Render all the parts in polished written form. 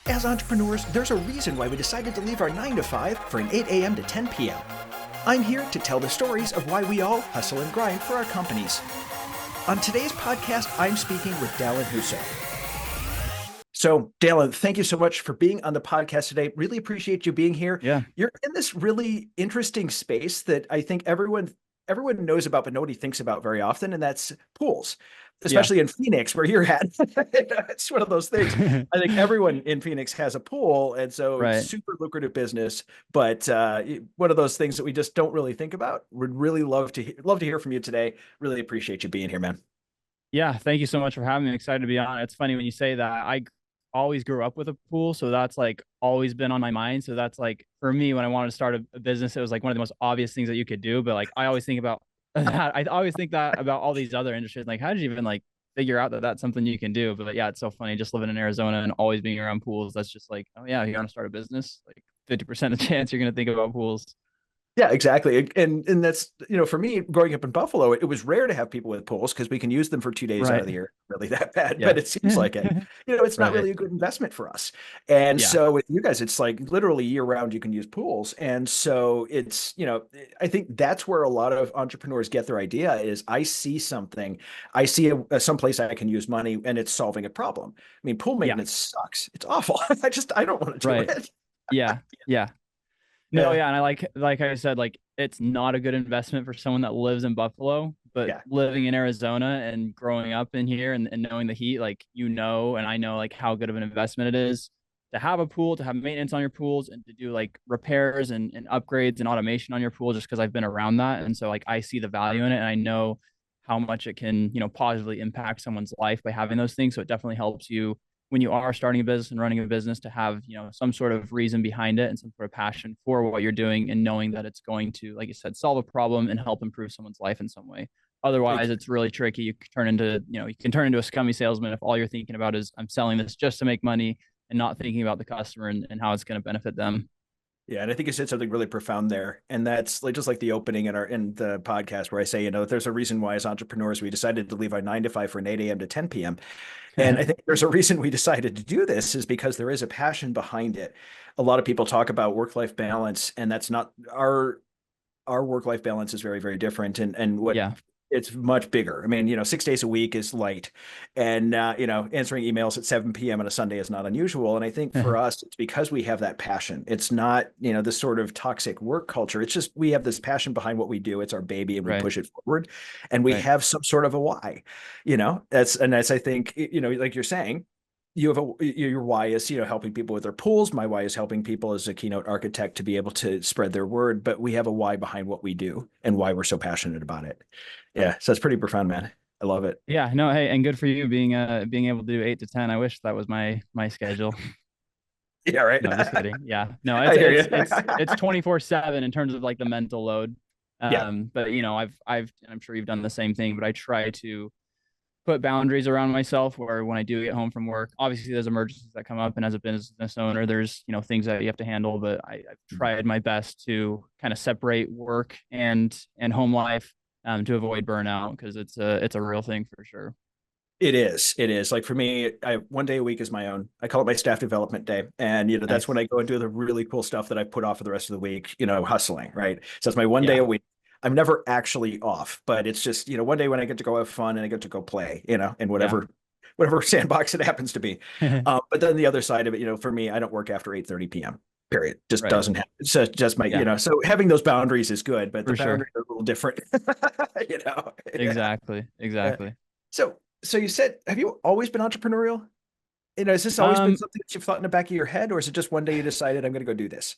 As entrepreneurs, there's a reason why we decided to leave our 9 to 5 for an 8 a.m. to 10 p.m. I'm here to tell the stories of why we all hustle and grind for our companies. On today's podcast, I'm speaking with Dallin Huso. So, Dallin, thank you so much for being on the podcast today. Really appreciate you being here. Yeah. You're in this really interesting space that I think everyone knows about, but nobody thinks about very often, and that's pools, Yeah. especially in Phoenix, where you're at. It's one of those things. I think everyone in Phoenix has a pool, and so it's Right. super lucrative business. But one of those things that we just don't really think about. Would really love to hear from you today. Really appreciate you being here, man. Yeah. Thank you so much for having me. Excited to be on. It's funny when you say that. I always grew up with a pool, so that's like always been on my mind. So that's like for me when I wanted to start a business, it was like one of the most obvious things that you could do. But like I always think about that. I always think that about all these other industries. Like, how did you even like figure out that that's something you can do? But yeah, it's so funny just living in Arizona and always being around pools. That's just like, oh yeah, you want to start a business? Like 50% of chance you're gonna think about pools. Yeah, exactly. And that's, for me, growing up in Buffalo, it was rare to have people with pools because we can use them for 2 days out of Right. the year. Really that bad, but Yeah. it seems like it. It's not Right. really a good investment for us. And Yeah. so with you guys, it's like literally year round you can use pools. And so it's, I think that's where a lot of entrepreneurs get their idea is I see something, I see someplace I can use money and it's solving a problem. I mean, pool Yeah. maintenance sucks. It's awful. I don't want to do Right. it. Yeah. Yeah. No, Yeah. yeah, and I like I said, like it's not a good investment for someone that lives in Buffalo, but Yeah. living in Arizona and growing up in here and knowing the heat, like and I know like how good of an investment it is to have a pool, to have maintenance on your pools and to do like repairs and upgrades and automation on your pool just because I've been around that. And so like I see the value in it and I know how much it can, positively impact someone's life by having those things. So it definitely helps you when you are starting a business and running a business to have some sort of reason behind it and some sort of passion for what you're doing and knowing that it's going to, like you said, solve a problem and help improve someone's life in some way. Otherwise it's really tricky. You can turn into a scummy salesman if all you're thinking about is I'm selling this just to make money and not thinking about the customer and how it's going to benefit them. Yeah, and I think you said something really profound there, and that's like just like the opening in the podcast where I say, there's a reason why as entrepreneurs we decided to leave our 9 to 5 for an 8 a.m. to 10 p.m. And I think there's a reason we decided to do this is because there is a passion behind it. A lot of people talk about work-life balance, and that's not our work-life balance is very, very different. And what Yeah. it's much bigger. I mean, 6 days a week is light. And, answering emails at 7 p.m. on a Sunday is not unusual. And I think for us, it's because we have that passion. It's not, this sort of toxic work culture. It's just we have this passion behind what we do. It's our baby and we Right. push it forward. And we Right. have some sort of a why, that's, I think, like you're saying, you have your why is helping people with their pools. My why is helping people as a keynote architect to be able to spread their word, but we have a why behind what we do and why we're so passionate about it. Yeah, so it's pretty profound, man. I love it. Yeah. No, hey, and good for you being able to do 8 to 10. I wish that was my schedule. Yeah, right. No, just kidding. Yeah. No, I hear you. it's 24/7 in terms of like the mental load. Yeah. But and I'm sure you've done the same thing, but I try to put boundaries around myself where when I do get home from work, obviously there's emergencies that come up. And as a business owner, there's, things that you have to handle, but I've tried my best to kind of separate work and home life to avoid burnout because it's a real thing for sure. It is. It is. Like for me, I one day a week is my own. I call it my staff development day. And that's when Nice. I go and do the really cool stuff that I put off for the rest of the week, hustling, right? So it's my one day Yeah. a week. I'm never actually off, but it's just, one day when I get to go have fun and I get to go play, in Yeah. whatever sandbox it happens to be. But then the other side of it, for me, I don't work after 8:30 p.m. Period. Just Right. doesn't happen. It's just my, Yeah, so having those boundaries is good, but the for sure. boundaries are a little different, you know? Yeah. Exactly. Yeah. Exactly. So you said, have you always been entrepreneurial? Has this always been Um, something that you've thought in the back of your head, or is it just one day you decided I'm going to go do this?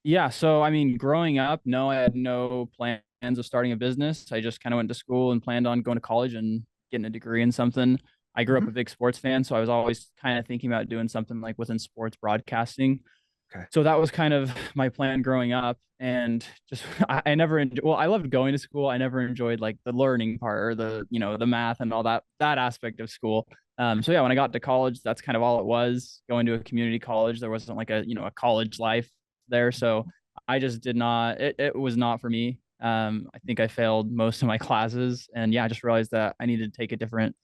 yeah, so I mean, growing up, no, I had no plans of starting a business. I just kind of went to school and planned on going to college and getting a degree in something. I grew up Mhm. a big sports fan, so I was always kind of thinking about doing something like within sports broadcasting. Okay. So that was kind of my plan growing up. And just I never well, I loved going to school. I never enjoyed like the learning part or the math and all that aspect of school. So yeah, when I got to college, that's kind of all it was. Going to a community college, there wasn't like a college life there. So I just did not, it was not for me. I think I failed most of my classes. And yeah, I just realized that I needed to take a different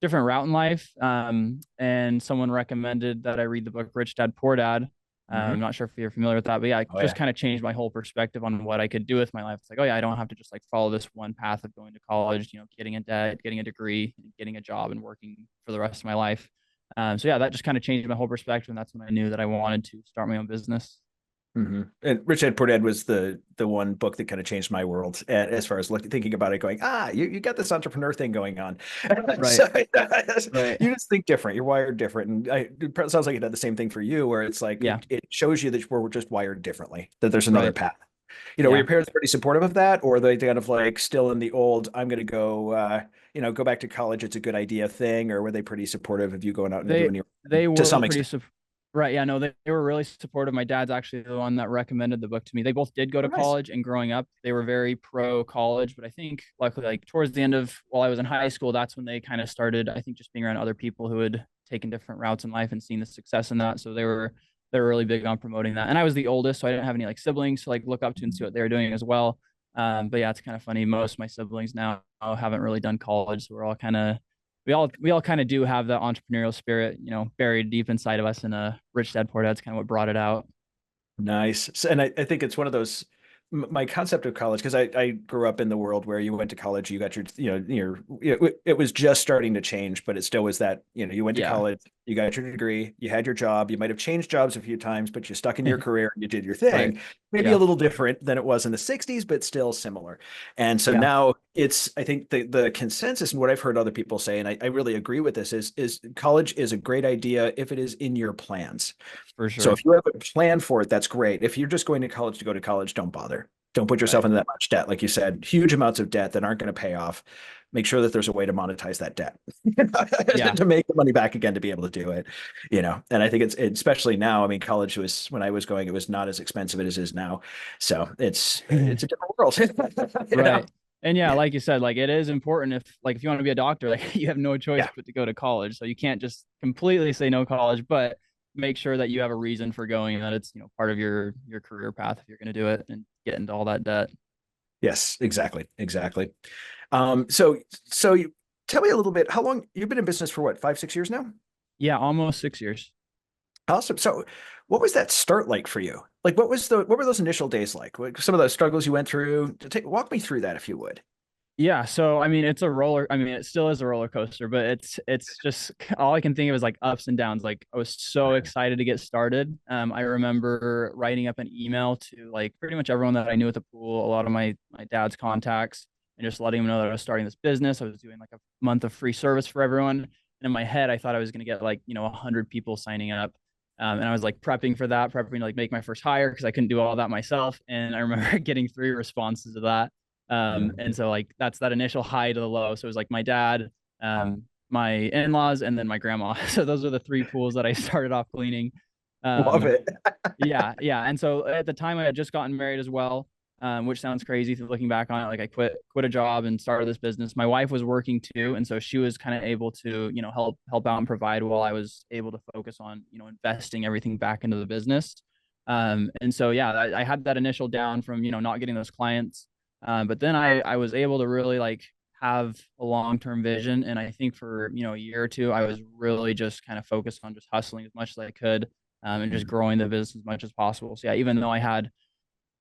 different route in life. And someone recommended that I read the book Rich Dad Poor Dad. I'm Hmm. not sure if you're familiar with that, but yeah, it Oh just yeah. kind of changed my whole perspective on what I could do with my life. It's like, oh yeah, I don't have to just like follow this one path of going to college, getting a debt, getting a degree, getting a job, and working for the rest of my life. So yeah, that just kind of changed my whole perspective, and that's when I knew that I wanted to start my own business. Hmm. And Rich Dad Poor Dad was the one book that kind of changed my world as far as thinking about it, going, you got this entrepreneur thing going on. Right, So right, you just think different. You're wired different, and it sounds like it had the same thing for you, where it's like yeah, it shows you that we're just wired differently. That there's another right, path. Were yeah. your parents pretty supportive of that, or are they kind of like still in the old, I'm going to go, go back to college. It's a good idea thing, or were they pretty supportive of you going out and They doing your they to were some pretty extent? right. Yeah, no, they were really supportive. My dad's actually the one that recommended the book to me. They both did go Oh, to nice. college, and growing up, they were very pro college. But I think luckily, like towards the end of while I was in high school, that's when they kind of started, I think, just being around other people who had taken different routes in life and seen the success in that. So they were really big on promoting that. And I was the oldest, so I didn't have any like siblings to like look up to and see what they were doing as well. But yeah, it's kind of funny. Most of my siblings now haven't really done college, so we're all kind of we all kind of do have that entrepreneurial spirit, buried deep inside of us. And Rich Dad Poor Dad's kind of what brought it out. Nice. So, and I think it's one of those, my concept of college, because I grew up in the world where you went to college, you got it was just starting to change, but it still was that, you went to Yeah. college, you got your degree, you had your job, you might have changed jobs a few times, but you stuck in your career and you did your Right. thing. Maybe a Yeah. little different than it was in the 60s, but still similar. And so Yeah. now I think the consensus and what I've heard other people say, and I really agree with this, is college is a great idea if it is in your plans. For So sure. if you have a plan for it, that's great. If you're just going to college to go to college, don't bother. Don't put yourself Right. into that much debt. Like you said, huge amounts of debt that aren't going to pay off. Make sure that there's a way to monetize that debt Yeah. to make the money back again to be able to do it. And I think especially now. I mean, college was when I was going, it was not as expensive as it is now. So it's a different world. you know? Right. And yeah, like you said, like it is important if you want to be a doctor, like you have no choice Yeah. but to go to college. So you can't just completely say no college, but make sure that you have a reason for going and that it's, part of your career path if you're going to do it and get into all that debt. Yes, exactly. Exactly. So you tell me a little bit, how long you've been in business for what, 5, 6 years now? Yeah, almost 6 years. Awesome. So, what was that start like for you? Like, what were those initial days like? Some of the struggles you went through? Walk me through that if you would. Yeah, so I mean, it still is a roller coaster, but it's just all I can think of is like ups and downs. Like I was so excited to get started. I remember writing up an email to like pretty much everyone that I knew at the pool, a lot of my dad's contacts, and just letting them know that I was starting this business. I was doing like a month of free service for everyone. And in my head, I thought I was going to get like 100 people signing up. And I was like prepping for that, prepping to like make my first hire because I couldn't do all that myself. And I remember getting 3 responses to that. And so like that's that initial high to the low. So it was like my dad, my in-laws, and then my grandma. So those are the 3 pools that I started off cleaning. Love Um, it. yeah, yeah. And so at the time I had just gotten married as well, which sounds crazy looking back on it. Like I quit a job and started this business. My wife was working too, and so she was kind of able to, help out and provide while I was able to focus on, investing everything back into the business. And so yeah, I had that initial down from, not getting those clients. But then I was able to really like have a long-term vision. And I think for, a year or two, I was really just kind of focused on just hustling as much as I could, and just growing the business as much as possible. So yeah, even though I had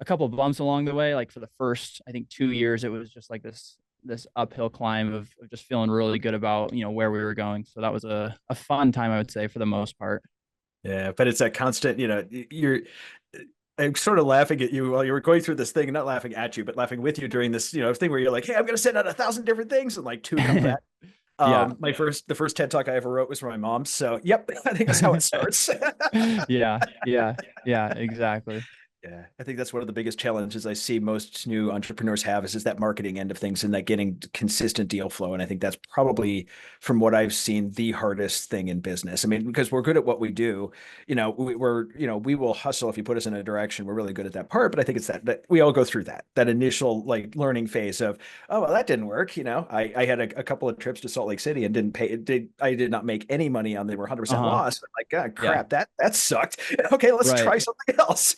a couple of bumps along the way, like for the first, I think 2 years, it was just like this uphill climb of just feeling really good about, where we were going. So that was a fun time, I would say, for the most part. Yeah, but it's that constant, I'm sort of laughing at you while you were going through this thing, not laughing at you, but laughing with you during this, thing where you're like, hey, I'm going to send out 1,000 different things and like two come back. Yeah. The first TED talk I ever wrote was for my mom. So, yep, I think that's how it starts. Yeah, yeah, yeah, exactly. Yeah, I think that's one of the biggest challenges I see most new entrepreneurs have is that marketing end of things and that getting consistent deal flow. And I think that's probably, from what I've seen, the hardest thing in business. I mean, because we're good at what we do, we will hustle if you put us in a direction. We're really good at that part. But I think it's that we all go through that initial like learning phase of, oh, well, that didn't work. I had a couple of trips to Salt Lake City and didn't pay. I did not make any money on them. Were 100% Uh-huh. lost. I'm like, God, Yeah. crap, that sucked. Okay, let's Right. try something else.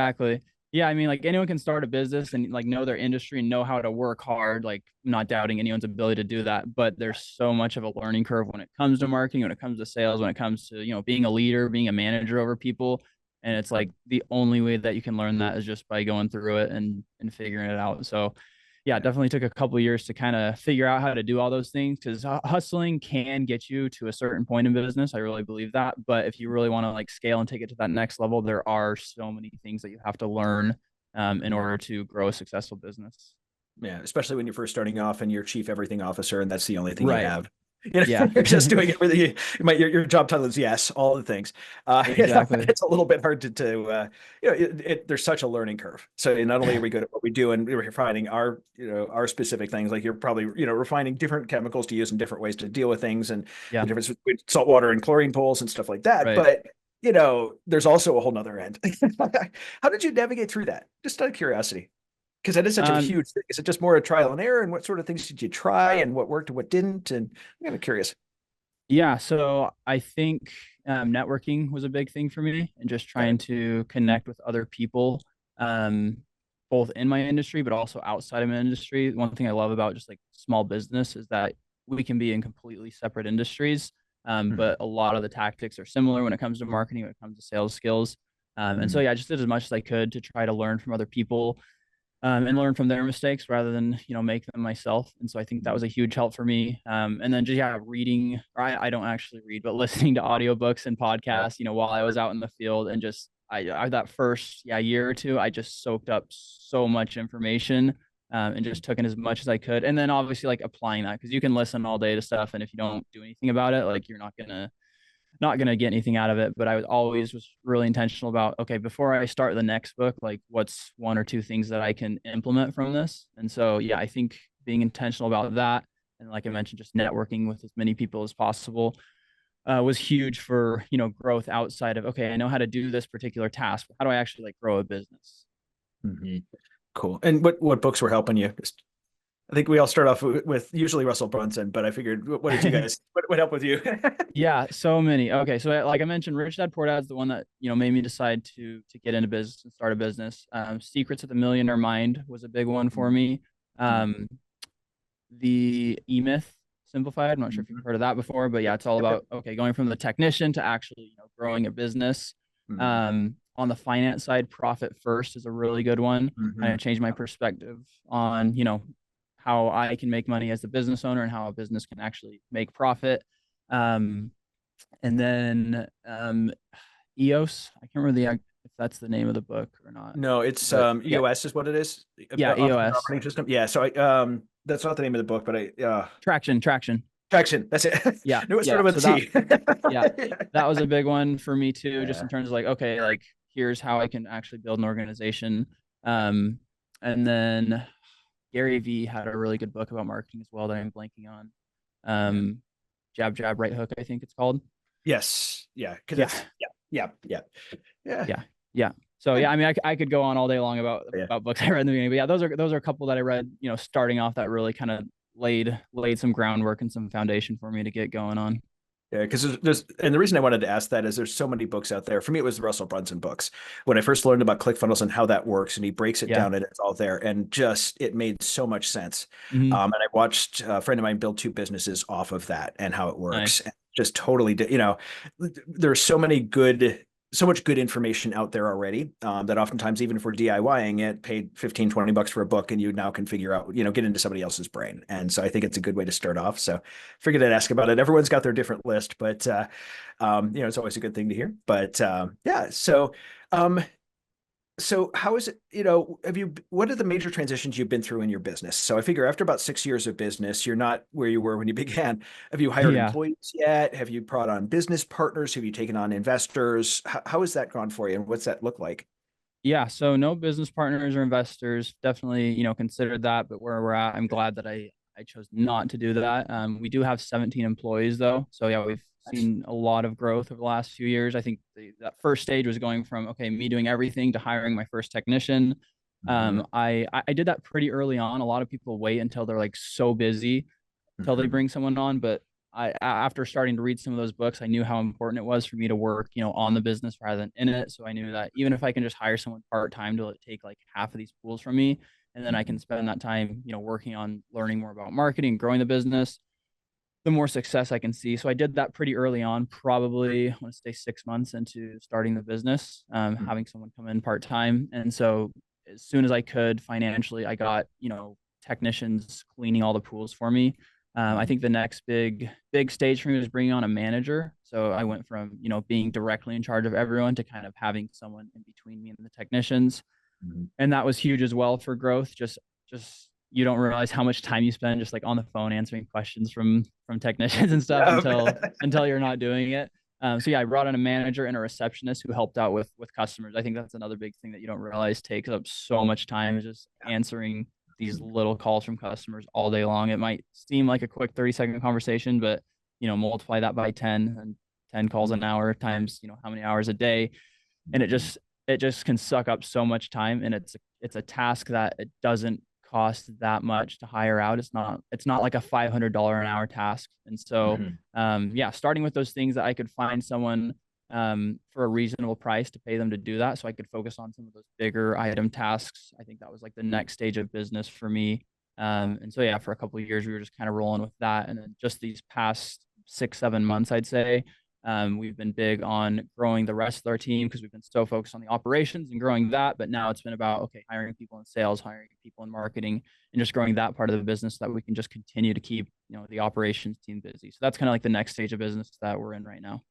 Exactly. Yeah, I mean, like anyone can start a business and like know their industry and know how to work hard. Like, I'm not doubting anyone's ability to do that, but there's so much of a learning curve when it comes to marketing, when it comes to sales, when it comes to, being a leader, being a manager over people. And it's like the only way that you can learn that is just by going through it and figuring it out. So yeah, it Yeah. definitely took a couple of years to kind of figure out how to do all those things, because hustling can get you to a certain point in business. I really believe that. But if you really want to like scale and take it to that next level, there are so many things that you have to learn in order to grow a successful business. Yeah, especially when you're first starting off and you're chief everything officer, and that's the only thing you Right. have. You know, Yeah. you're just doing everything. Your job title is yes, all the things. Exactly. It's a little bit hard there's such a learning curve. So not only are we good at what we do, and we're refining our specific things, like you're probably, refining different chemicals to use in different ways to deal with things, and the Yeah. difference between saltwater and chlorine pools and stuff like that. Right. But, there's also a whole nother end. How did you navigate through that? Just out of curiosity. Because that is such a Um, huge thing. Is it just more a trial and error? And what sort of things did you try and what worked and what didn't? And I'm kind of curious. Yeah, so I think networking was a big thing for me, and just Got trying to connect with other people, um, both in my industry but also outside of my industry. One thing I love about just like small business is that we can be in completely separate industries, it. but a lot of the tactics are similar when it comes to marketing, when it comes to sales skills. And so Mhm. yeah, I just did as much as I could to try to learn from other people, and learn from their mistakes rather than make them myself. And so I think that was a huge help for me. And then just yeah, reading. Or I don't actually read, but listening to audiobooks and podcasts. While I was out in the field, and just I that first year or two, I just soaked up so much information. And just took in as much as I could, and then obviously like applying that, because you can listen all day to stuff, and if you don't do anything about it, like you're not gonna get anything out of it. But I was always really intentional about, okay, before I start the next book, like what's one or two things that I can implement from this. And so yeah, I think being intentional about that, and like I mentioned, just networking with as many people as possible, was huge for growth outside of, okay, I know how to do this particular task. How do I actually like grow a business? Mhm. Cool. And what books were helping you? I think we all start off with usually Russell Brunson, but I figured, what did you guys, what helped with you? Yeah, so many. Okay, so like I mentioned, Rich Dad Poor Dad's the one that made me decide to get into business and start a business. Secrets of the Millionaire Mind was a big one for me. Um, the E Myth Simplified. I'm not sure if you've heard of that before, but yeah, it's all Yep, yep. about, okay, going from the technician to actually growing a business. Mhm. On the finance side, Profit First is a really good one. Kind Mhm. of changed my perspective on how I can make money as a business owner and how a business can actually make profit. Um, and then EOS. I can't remember if that's the name of the book or not, No, it's but yeah, EOS is what it is. yeah, Entrepreneur EOS. Operating System. Yeah, so that's not the name of the book, but Traction. Traction. That's it. Yeah, No, it yeah. started with So a that T. yeah, that was a big one for me too, just Yeah. in terms of like, okay, like here's how I can actually build an organization. Um, and then Gary V had a really good book about marketing as well that I'm blanking on. Yeah. Um, Jab Jab Right Hook, I think it's called. Yes. Yeah. Because Yeah, it's yeah. Yeah. yeah, yeah. So Yeah. yeah, I mean, I could go on all day long about Yeah. books I read in the beginning, but yeah, those are a couple that I read, starting off, that really kind of laid some groundwork and some foundation for me to get going on. Yeah, because and the reason I wanted to ask that is there's so many books out there. For me, it was the Russell Brunson books. When I first learned about ClickFunnels and how that works, and he breaks it Yeah. down and it's all there, and just it made so much sense. Hmm. And I watched a friend of mine build two businesses off of that and how it works. Nice. And just totally, there's so much good information out there already, that oftentimes, even if we're DIYing it, paid 15, $20 for a book, and you now can figure out, get into somebody else's brain. And so I think it's a good way to start off. So figured I'd ask about it. Everyone's got their different list, but it's always a good thing to hear. But yeah, um, so how is it, what are the major transitions you've been through in your business? So I figure after about 6 years of business, you're not where you were when you began. Have you hired Yeah. employees yet? Have you brought on business partners? Have you taken on investors? How has that gone for you? And what's that look like? Yeah, so no business partners or investors. Definitely, considered that, but where we're at, I'm glad that I chose not to do that. We do have 17 employees though, so yeah, we've Nice. seen a lot of growth over the last few years. I think that first stage was going from, okay, me doing everything to hiring my first technician. Mhm. I did that pretty early on. A lot of people wait until they're like so busy till they Mhm. bring someone on, but after starting to read some of those books, I knew how important it was for me to work, on the business rather than in it. So I knew that even if I can just hire someone part-time to take like half of these pools from me, and then I can spend that time, working on learning more about marketing, growing the business, the more success I can see. So I did that pretty early on, probably I want to say 6 months into starting the business, having someone come in part time. And so as soon as I could financially, I got, technicians cleaning all the pools for me. I think the next big stage for me was bringing on a manager. So I went from, being directly in charge of everyone to kind of having someone in between me and the technicians. And that was huge as well for growth. Just you don't realize how much time you spend just like on the phone answering questions from technicians and stuff until you're not doing it. So yeah, I brought in a manager and a receptionist who helped out with customers. I think that's another big thing that you don't realize takes up so much time, is just answering these little calls from customers all day long. It might seem like a quick 30-second conversation, but multiply that by 10, and 10 calls an hour times how many hours a day, and it just can suck up so much time. And it's a task that it doesn't cost that much to hire out. It's not like a $500 an hour task. And so yeah, starting with those things that I could find someone for a reasonable price to pay them to do that, so I could focus on some of those bigger item tasks. I think that was like the next stage of business for me. And so yeah, for a couple of years we were just kind of rolling with that. And then just these past 6-7 months, I'd say, we've been big on growing the rest of our team because we've been so focused on the operations and growing that. But now it's been about, okay, hiring people in sales, hiring people in marketing, and just growing that part of the business so that we can just continue to keep, the operations team busy. So that's kind of like the next stage of business that we're in right now.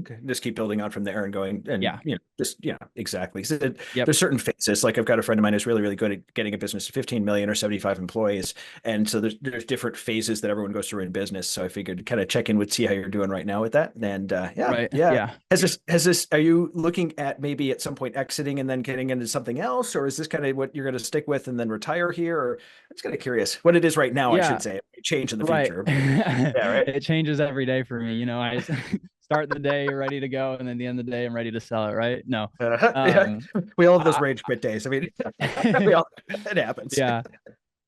Okay. Just keep building on from there and going and Yeah. Exactly. So Yep. there's certain phases. Like I've got a friend of mine who's really, really good at getting a business to 15 million or 75 employees. And so there's different phases that everyone goes through in business. So I figured kind of check in with, see how you're doing right now with that. And Right. yeah. Yeah. Are you looking at maybe at some point exiting and then getting into something else? Or is this kind of what you're going to stick with and then retire here? Or I'm just kind of curious what it is right now, I Yeah. should say. It may change in the Right. future. Yeah, right. It changes every day for me. I just start the day ready to go, and then the end of the day I'm ready to sell it. Right. No. Yeah, Um, we all have those I, rage quit days. I mean, it happens. yeah.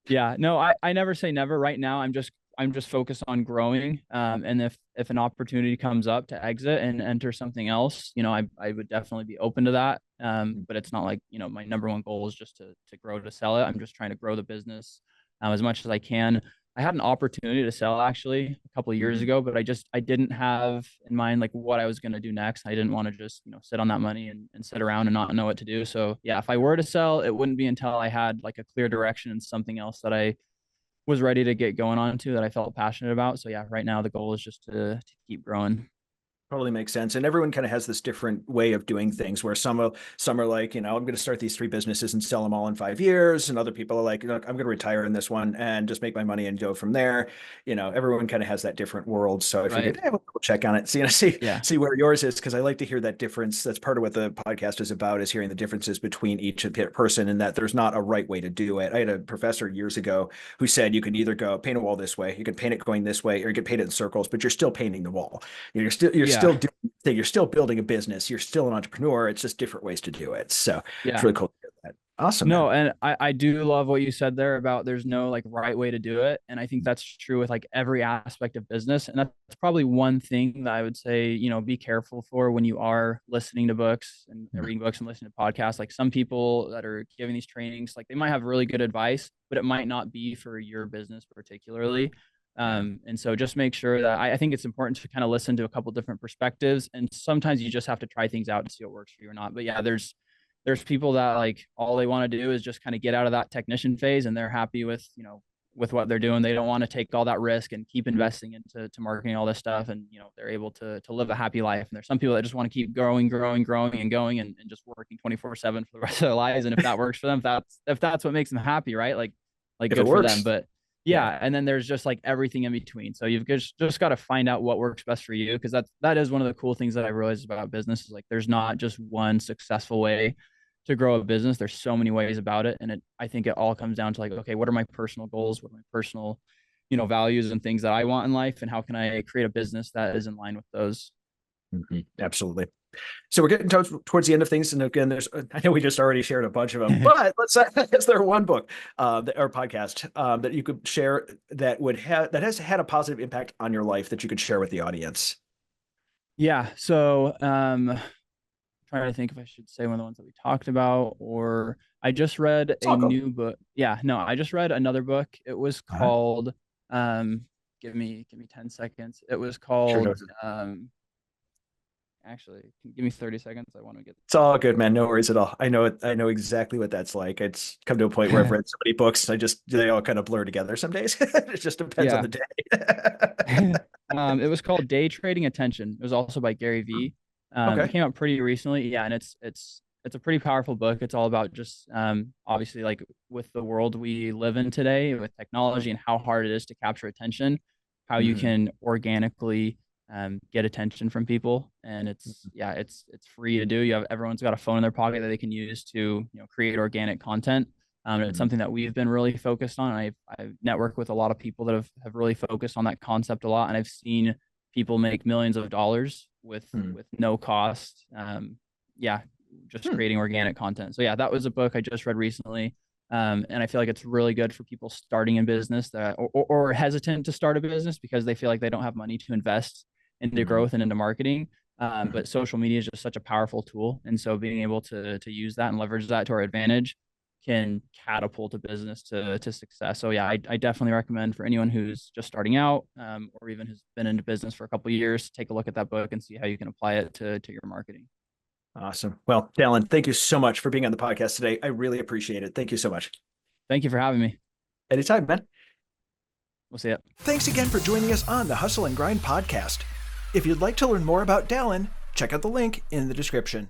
Yeah, no, I never say never. Right now, I'm just focused on growing. And if an opportunity comes up to exit and enter something else, I would definitely be open to that. But it's not like, my number one goal is just to grow to sell it. I'm just trying to grow the business as much as I can. I had an opportunity to sell actually a couple of years ago, but I didn't have in mind like what I was going to do next. I didn't want to just, sit on that money and sit around and not know what to do. So yeah, if I were to sell, it wouldn't be until I had like a clear direction and something else that I was ready to get going on to that I felt passionate about. So yeah, right now the goal is just to keep growing. Totally makes sense. And everyone kind of has this different way of doing things where some are like, I'm going to start these 3 businesses and sell them all in 5 years. And other people are like, look, I'm going to retire in this one and just make my money and go from there. Everyone kind of has that different world. So I Right. figured, hey, we'll check on it, see, Yeah. see where yours is. Cause I like to hear that difference. That's part of what the podcast is about, is hearing the differences between each person, and that there's not a right way to do it. I had a professor years ago who said you can either go paint a wall this way, you can paint it going this way, or you can paint it in circles, but you're still painting the wall. You're still Yeah. doing the thing. You're still building a business. You're still an entrepreneur. It's just different ways to do it. So it's Yeah. really cool to hear that. Awesome, man. No, and I do love what you said there about there's no like right way to do it. And I think that's true with like every aspect of business. And that's probably one thing that I would say, be careful for when you are listening to books and reading books and listening to podcasts. Like some people that are giving these trainings, like they might have really good advice, but it might not be for your business particularly. Yeah. And so just make sure that I think it's important to kind of listen to a couple different perspectives. And sometimes you just have to try things out and see what works for you or not. But yeah, there's people that like all they want to do is just kind of get out of that technician phase, and they're happy with, with what they're doing. They don't want to take all that risk and keep investing into marketing all this stuff. And, they're able to live a happy life. And there's some people that just want to keep growing and going and just working 24/7 for the rest of their lives. And if that works for them, if that's what makes them happy, right? Like If it good for them. works. But Yeah. yeah. And then there's just like everything in between. So you've just got to find out what works best for you. Cause that is one of the cool things that I realized about business, is like, there's not just one successful way to grow a business. There's so many ways about it. And I think it all comes down to like, okay, what are my personal goals? What are my personal, values and things that I want in life? And how can I create a business that is in line with those? Absolutely. So we're getting towards the end of things, and again, I know we just already shared a bunch of them, but is there one book or podcast that you could share that has had a positive impact on your life that you could share with the audience? Yeah. So trying to think if I should say one of the ones that we talked about, or I just read It's a all good. new book. Yeah, no, I just read another book. It was Uh-huh. called give me 10 seconds. It was Sure called does. actually, give me 30 seconds. I want to get It's all good, man. No worries at all. I know it. I know exactly what that's like. It's come to a point where I've read so many books. They all kind of blur together some days. It just depends on yeah. the day. It was called Day Trading Attention. It was also by Gary Vee. It Okay. came out pretty recently. Yeah, and it's a pretty powerful book. It's all about just obviously like with the world we live in today with technology and how hard it is to capture attention, how you Mhm. can organically get attention from people. And it's free to do. Everyone's got a phone in their pocket that they can use to create organic content. And it's Mhm. something that we've been really focused on. I've networked with a lot of people that have really focused on that concept a lot, and I've seen people make millions of dollars Mhm. with no cost. Yeah, just Hmm. creating organic content. So yeah, that was a book I just read recently. And I feel like it's really good for people starting in business or hesitant to start a business because they feel like they don't have money to invest into Mhm. growth and into marketing. Mhm. But social media is just such a powerful tool, and so being able to use that and leverage that to our advantage can catapult a business to success. So yeah, I definitely recommend for anyone who's just starting out, or even who's been into business for a couple of years, take a look at that book and see how you can apply it to your marketing. Awesome. Well, Dallin, thank you so much for being on the podcast today. I really appreciate it. Thank you so much. Thank you for having me. Anytime, man. We'll see you. Thanks again for joining us on the Hustle and Grind podcast. If you'd like to learn more about Dallin, check out the link in the description.